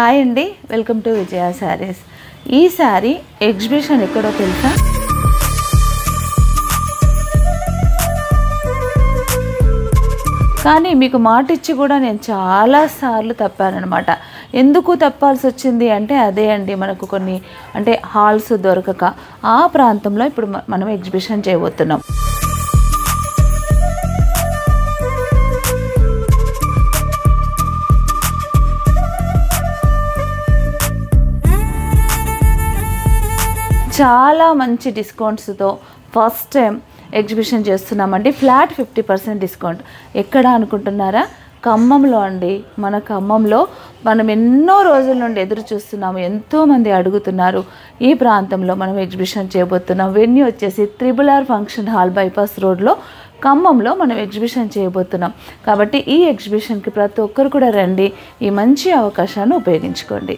Hi అండి, welcome to విజయ శారీస్. ఈ sari exhibition ఎక్కడో తెలుసా? కానీ మీకు మాట ఇచ్చి కూడా నేను చాలాసార్లు తప్పానమాట. ఎందుకు తప్పాల్సి వచ్చింది అంటే అదే అండి, మనకు కొన్ని అంటే హాల్స్ దొరకక ఆ ప్రాంతంలో ఇప్పుడు మనం ఎగ్జిబిషన్ చేయబోతున్నాం. చాలా మంచి డిస్కౌంట్స్తో ఫస్ట్ టైం ఎగ్జిబిషన్ చేస్తున్నామండి. Flat 50% discount. ఎక్కడ అనుకుంటున్నారా? ఖమ్మంలో అండి. మన ఖమ్మంలో మనం ఎన్నో రోజుల నుండి ఎదురు చూస్తున్నాము, ఎంతోమంది అడుగుతున్నారు. ఈ ప్రాంతంలో మనం ఎగ్జిబిషన్ చేయబోతున్నాం. వెన్యూ వచ్చేసి RRR ఫంక్షన్ హాల్, బైపాస్ రోడ్లో ఖమ్మంలో మనం ఎగ్జిబిషన్ చేయబోతున్నాం. కాబట్టి ఈ ఎగ్జిబిషన్కి ప్రతి ఒక్కరు కూడా రండి, ఈ మంచి అవకాశాన్ని ఉపయోగించుకోండి.